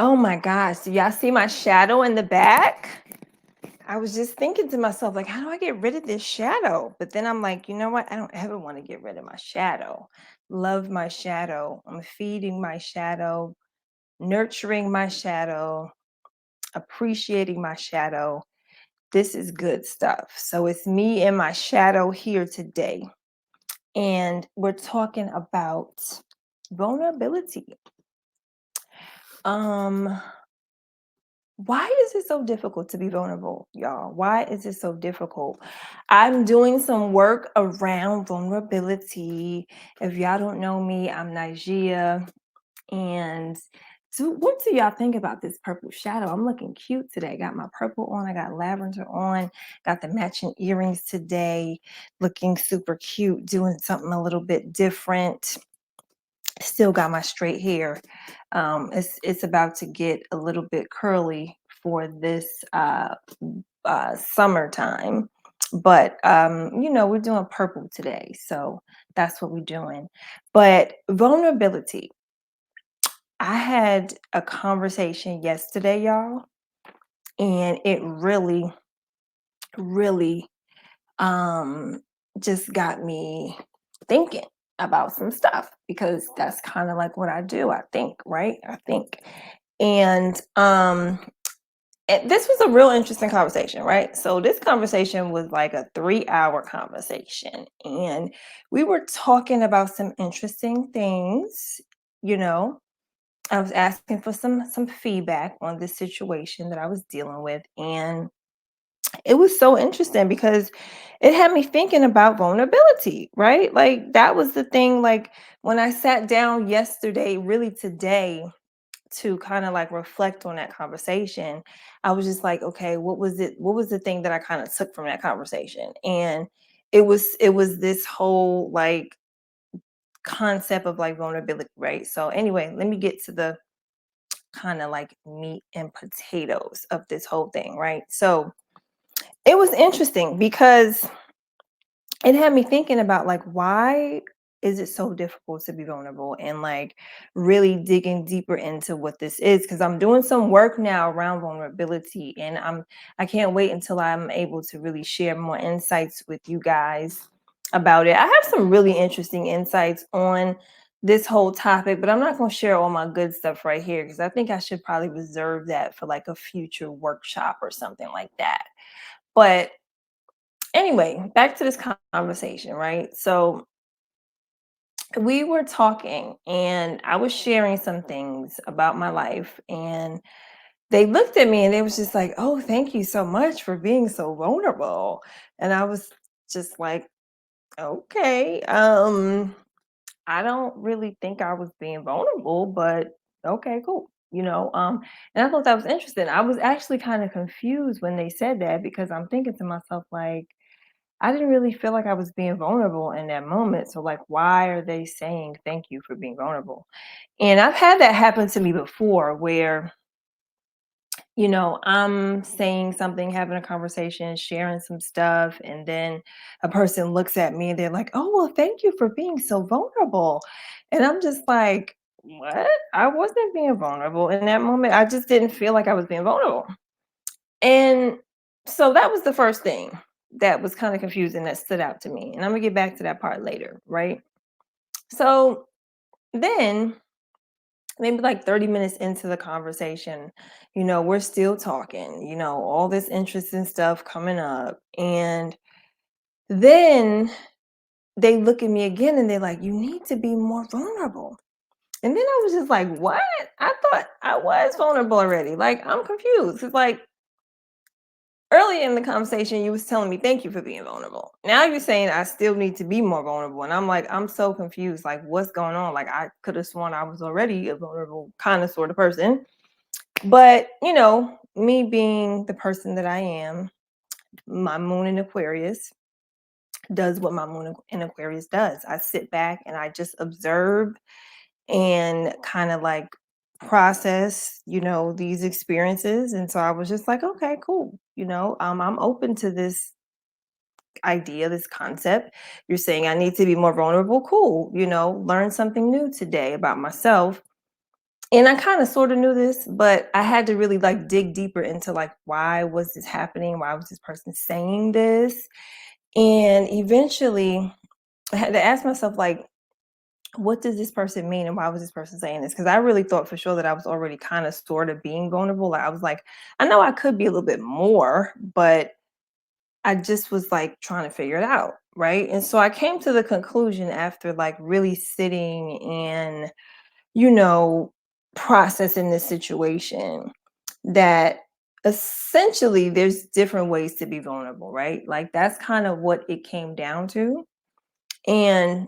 Oh my gosh, do y'all see my shadow in the back? I was just thinking to myself, like, how do I get rid of this shadow? But then I'm like, you know what? I don't ever want to get rid of my shadow. Love my shadow. I'm feeding my shadow, nurturing my shadow, appreciating my shadow. This is good stuff. So it's me and my shadow here today. And we're talking about vulnerability. Um, Why is it so difficult to be vulnerable, y'all? Why is it so difficult? I'm doing some work around vulnerability. If y'all don't know me, I'm Nigeria. And what do y'all think about this purple shadow? I'm looking cute today. Got my purple on, I got lavender on, got the matching earrings today, looking super cute, doing something a little bit different. Still got my straight hair. It's about to get a little bit curly for this summertime, but we're doing purple today, so that's what we're doing. But vulnerability. I had a conversation yesterday, y'all, and it really, really um just got me thinking about some stuff because that's kind of like what I do. I think, right? I think. And this was a real interesting conversation, right? So this conversation was like a 3-hour conversation, and we were talking about some interesting things. You know, I was asking for some feedback on this situation that I was dealing with, and it was so interesting because it had me thinking about vulnerability, right? Like that was the thing. Like when I sat down yesterday, really today, to kind of like reflect on that conversation, I was just like, okay, what was it? What was the thing that I kind of took from that conversation? And it was this whole like concept of like vulnerability, right? So anyway, let me get to the kind of like meat and potatoes of this whole thing, right? So it was interesting because it had me thinking about like why is it so difficult to be vulnerable and like really digging deeper into what this is because I'm doing some work now around vulnerability and I can't wait until I'm able to really share more insights with you guys about it. I have some really interesting insights on this whole topic, but I'm not going to share all my good stuff right here because I think I should probably reserve that for like a future workshop or something like that. But anyway, back to this conversation, right? So we were talking and I was sharing some things about my life and they looked at me and they was just like, "Oh, thank you so much for being so vulnerable." And I was just like, "Okay, I don't really think I was being vulnerable, but okay, cool." And I thought that was interesting. I was actually kind of confused when they said that because I'm thinking to myself like I didn't really feel like I was being vulnerable in that moment. So, like, why are they saying thank you for being vulnerable? And I've had that happen to me before where, I'm saying something, having a conversation, sharing some stuff, and then a person looks at me and they're like, "Oh, well, thank you for being so vulnerable." And I'm just like, what? I wasn't being vulnerable in that moment. I just didn't feel like I was being vulnerable. And so that was the first thing that was kind of confusing that stood out to me. And I'm gonna get back to that part later, right? So then maybe like 30 minutes into the conversation, we're still talking, all this interesting stuff coming up. And then they look at me again and they're like, "You need to be more vulnerable." And then I was just like, what? I thought I was vulnerable already. Like, I'm confused. It's like earlier in the conversation, you was telling me thank you for being vulnerable. Now you're saying I still need to be more vulnerable. And I'm like, I'm so confused. Like, what's going on? Like, I could have sworn I was already a vulnerable kind of sort of person. But, me being the person that I am, my moon in Aquarius does what my moon in Aquarius does. I sit back and I just observe and kind of like process, these experiences. And so I was just like, okay, cool. I'm open to this idea, this concept. You're saying I need to be more vulnerable. Cool. Learn something new today about myself. And I kind of sort of knew this, but I had to really like dig deeper into like why was this happening? Why was this person saying this? And eventually I had to ask myself like what does this person mean and why was this person saying this? Because I really thought for sure that I was already kind of sort of being vulnerable. Like I was like, I know I could be a little bit more, but I just was like trying to figure it out. Right. And so I came to the conclusion after like really sitting and, you know, processing this situation that essentially there's different ways to be vulnerable, right? Like that's kind of what it came down to. And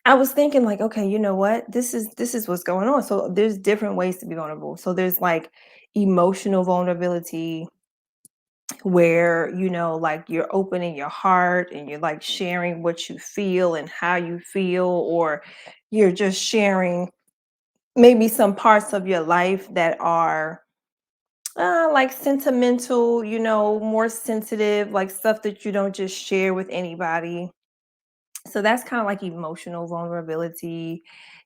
I was thinking like, okay, you know what? This is what's going on. So there's different ways to be vulnerable. So there's like emotional vulnerability where, like you're opening your heart and you're like sharing what you feel and how you feel, or you're just sharing maybe some parts of your life that are like sentimental, more sensitive, like stuff that you don't just share with anybody. So that's kind of like emotional vulnerability.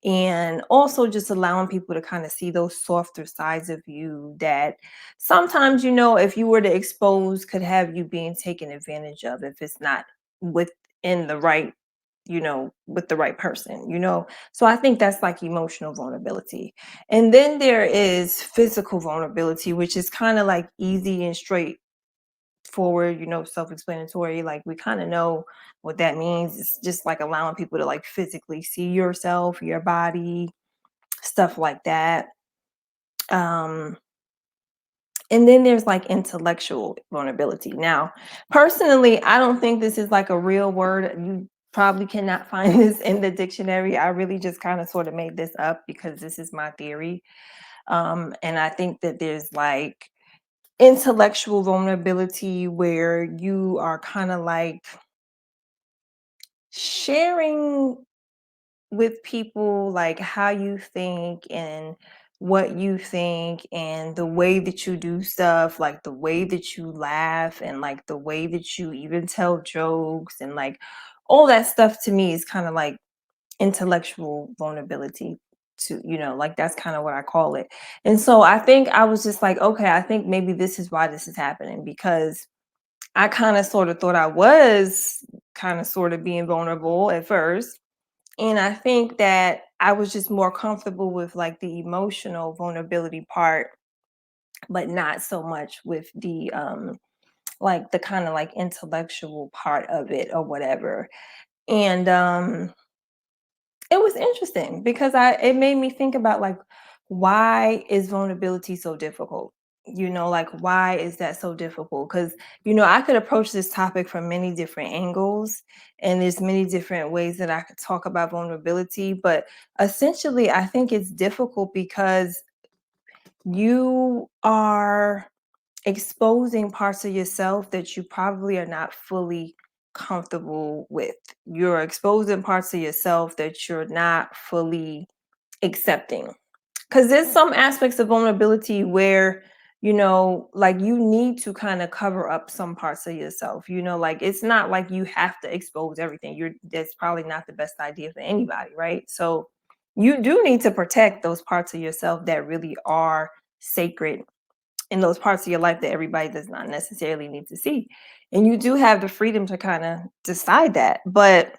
And also just allowing people to kind of see those softer sides of you that sometimes, if you were to expose, could have you being taken advantage of if it's not within the right, with the right person, So I think that's like emotional vulnerability. And then there is physical vulnerability, which is kind of like easy and straight forward, self-explanatory. Like we kind of know what that means. It's just like allowing people to like physically see yourself, your body, stuff like that. Um, and then there's like intellectual vulnerability. Now, personally, I don't think this is like a real word. You probably cannot find this in the dictionary. I really just kind of sort of made this up because this is my theory. And I think that there's like intellectual vulnerability where you are kind of like sharing with people like how you think and what you think and the way that you do stuff, like the way that you laugh and like the way that you even tell jokes and like all that stuff to me is kind of like intellectual vulnerability to, like that's kind of what I call it. And so I think I was just like, okay, I think maybe this is why this is happening because I kind of sort of thought I was kind of sort of being vulnerable at first. And I think that I was just more comfortable with like the emotional vulnerability part, but not so much with the like the kind of like intellectual part of it or whatever. And it was interesting because it made me think about like why is vulnerability so difficult? Like why is that so difficult? Because I could approach this topic from many different angles, and there's many different ways that I could talk about vulnerability. But essentially, I think it's difficult because you are exposing parts of yourself that you probably are not fully comfortable with. You're exposing parts of yourself that you're not fully accepting. Because there's some aspects of vulnerability where, like you need to kind of cover up some parts of yourself. Like it's not like you have to expose everything. That's probably not the best idea for anybody, right? So you do need to protect those parts of yourself that really are sacred in those parts of your life that everybody does not necessarily need to see. And you do have the freedom to kind of decide that. But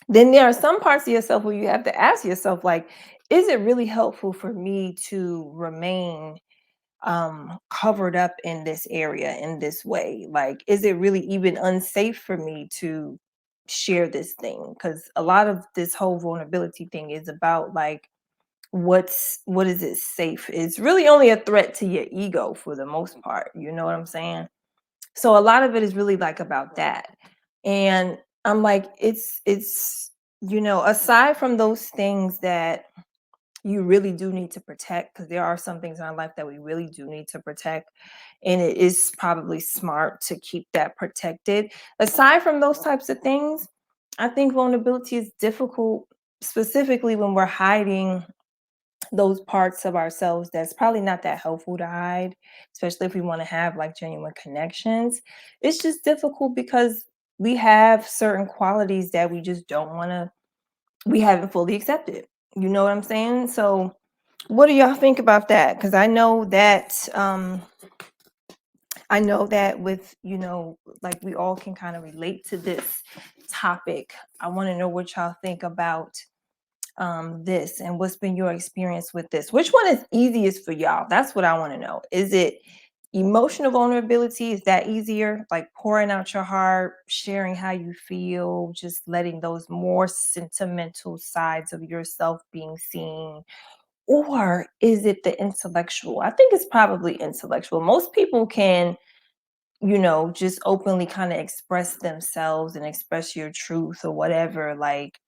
then there are some parts of yourself where you have to ask yourself, like, is it really helpful for me to remain covered up in this area in this way? Like, is it really even unsafe for me to share this thing? Because a lot of this whole vulnerability thing is about like what is it safe? It's really only a threat to your ego for the most part. You know what I'm saying? So a lot of it is really like about that. And I'm like, it's aside from those things that you really do need to protect, because there are some things in our life that we really do need to protect. And it is probably smart to keep that protected. Aside from those types of things, I think vulnerability is difficult, specifically when we're hiding those parts of ourselves that's probably not that helpful to hide, especially if we want to have like genuine connections. It's just difficult because we have certain qualities that we just don't want to, we haven't fully accepted. You know what I'm saying? So, what do y'all think about that? Because I know that with, like we all can kind of relate to this topic. I want to know what y'all think about this and what's been your experience with this. Which one is easiest for y'all? That's what I want to know. Is it emotional vulnerability? Is that easier? Like pouring out your heart, sharing how you feel, just letting those more sentimental sides of yourself being seen? Or is it the intellectual? I think it's probably intellectual. Most people can, just openly kind of express themselves and express your truth or whatever. Like,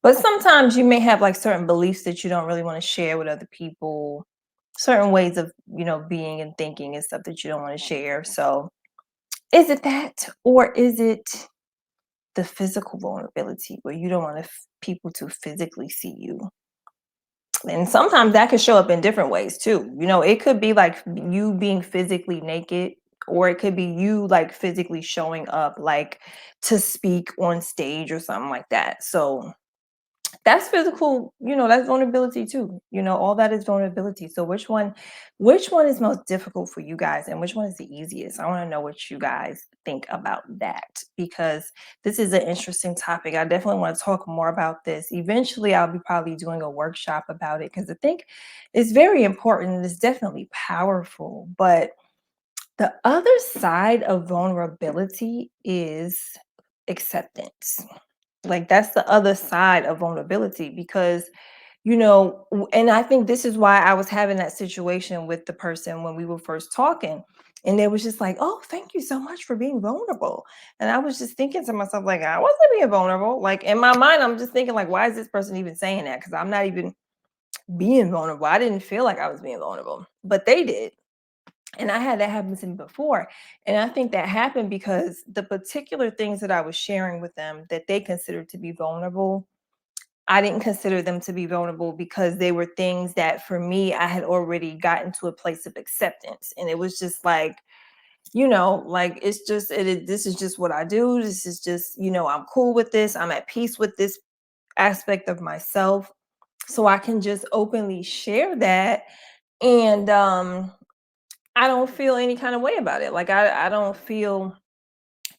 but sometimes you may have like certain beliefs that you don't really want to share with other people, certain ways of, being and thinking and stuff that you don't want to share. So, is it that, or is it the physical vulnerability where you don't want people to physically see you? And sometimes that could show up in different ways too. It could be like you being physically naked, or it could be you like physically showing up like to speak on stage or something like that. So that's physical, that's vulnerability too. All that is vulnerability. So which one is most difficult for you guys and which one is the easiest? I want to know what you guys think about that, because this is an interesting topic. I definitely want to talk more about this. Eventually I'll be probably doing a workshop about it because I think it's very important and it's definitely powerful. But the other side of vulnerability is acceptance. Like that's the other side of vulnerability because, and I think this is why I was having that situation with the person when we were first talking. And they was just like, oh, thank you so much for being vulnerable. And I was just thinking to myself, like, I wasn't being vulnerable. Like in my mind, I'm just thinking, like, why is this person even saying that? Because I'm not even being vulnerable. I didn't feel like I was being vulnerable, but they did. And I had that happen to me before. And I think that happened because the particular things that I was sharing with them that they considered to be vulnerable, I didn't consider them to be vulnerable because they were things that for me, I had already gotten to a place of acceptance. And it was just like, like it's just, this is just what I do. This is just, I'm cool with this. I'm at peace with this aspect of myself. So I can just openly share that. And I don't feel any kind of way about it. Like I don't feel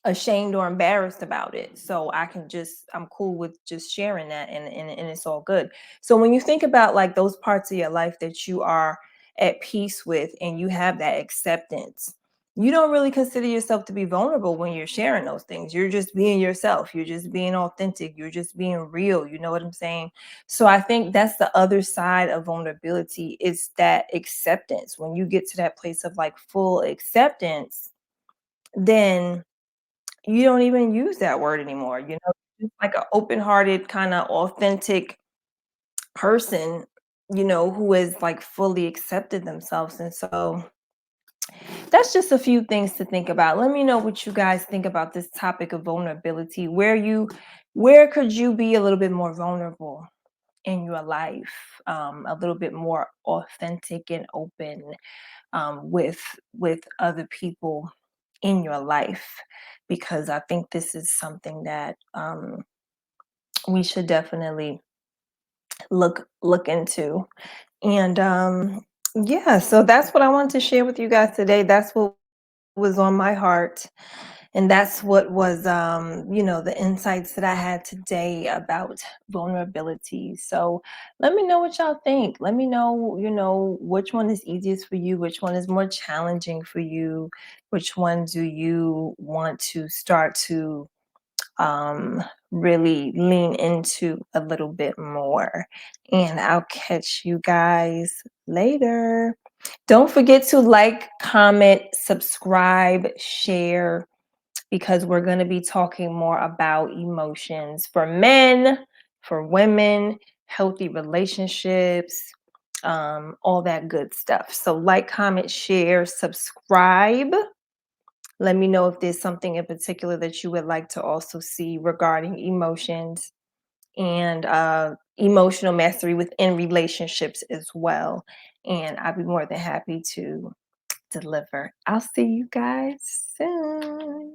ashamed or embarrassed about it. So I'm cool with just sharing that, and it's all good. So when you think about like those parts of your life that you are at peace with and you have that acceptance, you don't really consider yourself to be vulnerable when you're sharing those things. You're just being yourself. You're just being authentic. You're just being real. You know what I'm saying? So I think that's the other side of vulnerability is that acceptance. When you get to that place of like full acceptance, then you don't even use that word anymore, just like an open-hearted, kinda authentic person, who has, like, fully accepted themselves, and so that's just a few things to think about. Let me know what you guys think about this topic of vulnerability. Where could you be a little bit more vulnerable in your life? A little bit more authentic and open, with other people in your life, because I think this is something that we should definitely look into. And yeah, so that's what I wanted to share with you guys today. That's what was on my heart. And that's what was, the insights that I had today about vulnerability. So let me know what y'all think. Let me know, which one is easiest for you, which one is more challenging for you, which one do you want to start to really lean into a little bit more. And I'll catch you guys later. Don't forget to like, comment, subscribe, share, because we're going to be talking more about emotions for men, for women, healthy relationships, all that good stuff. So, like, comment, share, subscribe. Let me know if there's something in particular that you would like to also see regarding emotions and emotional mastery within relationships as well. And I'd be more than happy to deliver. I'll see you guys soon.